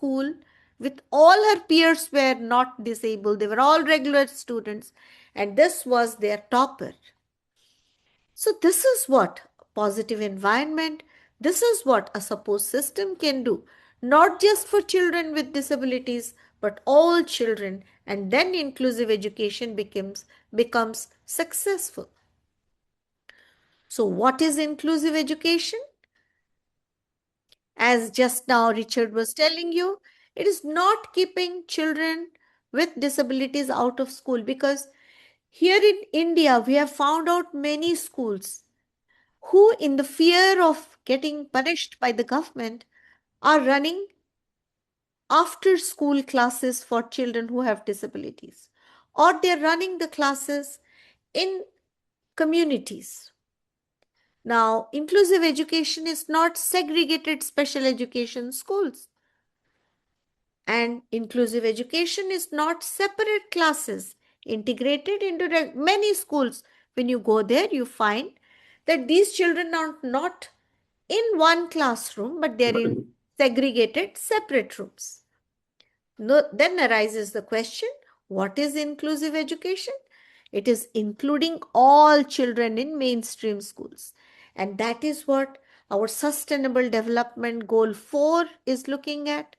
school with all her peers were not disabled. They were all regular students, and this was their topper. So this is what positive environment, this is what a support system can do, not just for children with disabilities, but all children, and then inclusive education becomes successful. So what is inclusive education? As just now Richard was telling you, it is not keeping children with disabilities out of school, because here in India we have found out many schools who, in the fear of getting punished by the government, are running after school classes for children who have disabilities, or they're running the classes in communities. Now, inclusive education is not segregated special education schools. And inclusive education is not separate classes integrated into many schools. When you go there, you find that these children are not in one classroom, but they're in segregated separate rooms. No, then arises the question, what is inclusive education? It is including all children in mainstream schools. And that is what our Sustainable Development Goal 4 is looking at.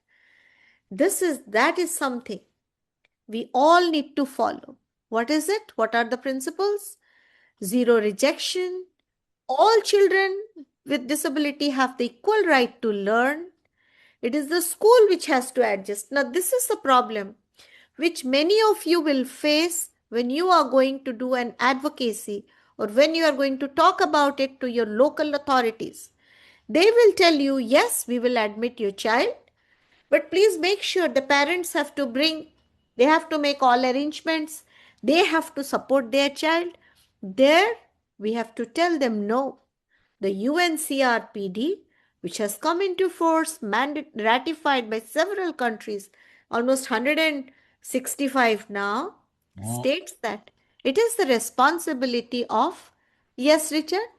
That is something we all need to follow. What is it? What are the principles? Zero rejection. All children with disability have the equal right to learn. It is the school which has to adjust. Now, this is a problem which many of you will face when you are going to do an advocacy, or when you are going to talk about it to your local authorities. They will tell you, yes, we will admit your child, but please make sure the parents have to they have to make all arrangements. They have to support their child. There, we have to tell them no. The UNCRPD, which has come into force, ratified by several countries, almost 165 now, states that it is the responsibility of, yes, Richard?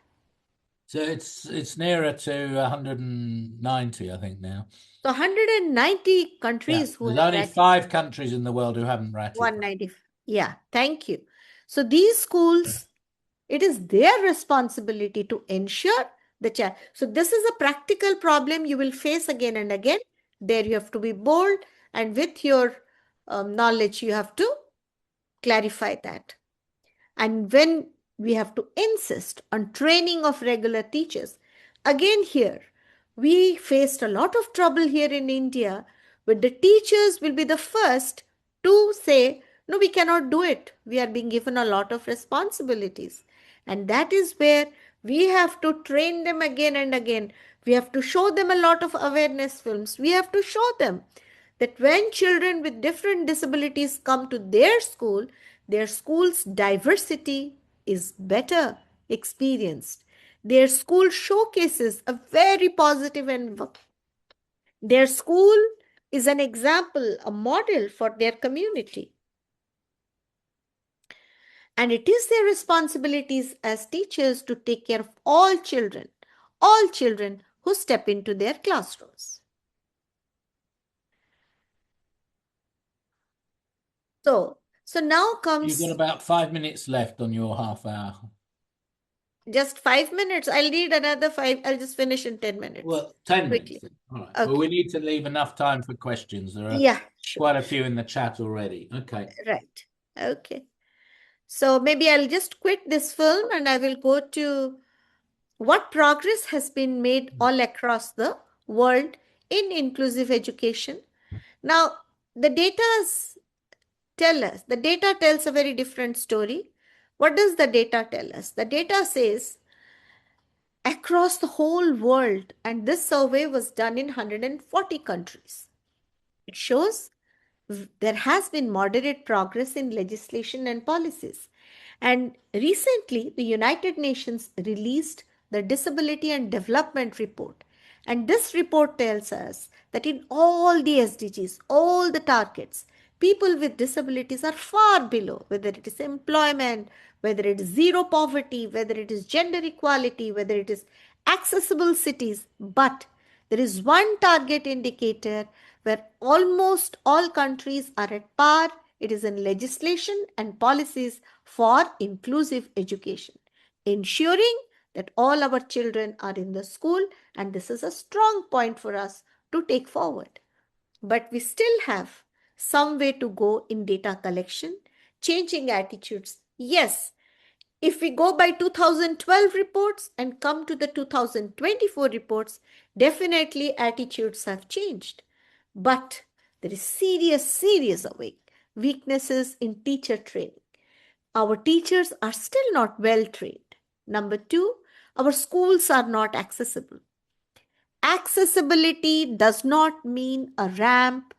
So it's nearer to 190, I think, now. So 190 countries who There's have only ratified. 5 countries in the world who haven't ratified. 190. Yeah, thank you. So these schools, it is their responsibility to ensure the child. So this is a practical problem you will face again and again. There you have to be bold, and with your knowledge you have to clarify that. And when we have to insist on training of regular teachers, again here, we faced a lot of trouble here in India, where the teachers will be the first to say, no, we cannot do it. We are being given a lot of responsibilities. And that is where we have to train them again and again. We have to show them a lot of awareness films. We have to show them that when children with different disabilities come to their school's diversity is better experienced. Their school showcases a very positive environment. Their school is an example, a model for their community. And it is their responsibilities as teachers to take care of all children who step into their classrooms. So now comes... You've got about 5 minutes left on your half hour. Just 5 minutes. I'll read another 5. I'll just finish in 10 minutes. Well, 10 quickly. minutes. All right. Okay. Well, we need to leave enough time for questions. There are quite a few in the chat already. Okay. Right. Okay. So maybe I'll just quit this film and I will go to what progress has been made all across the world in inclusive education. Now, the data tells a very different story. What does the data tell us? The data says across the whole world, and this survey was done in 140 countries. It shows there has been moderate progress in legislation and policies. And recently, the United Nations released the Disability and Development Report. And this report tells us that in all the SDGs, all the targets, people with disabilities are far below, whether it is employment, whether it is zero poverty, whether it is gender equality, whether it is accessible cities. But there is one target indicator where almost all countries are at par. It is in legislation and policies for inclusive education, ensuring that all our children are in the school, and this is a strong point for us to take forward. But we still have some way to go in data collection, changing attitudes. Yes, if we go by 2012 reports and come to the 2024 reports, definitely attitudes have changed. But there is serious weaknesses in teacher training. Our teachers are still not well trained. Number two, our schools are not accessible. Accessibility does not mean a ramp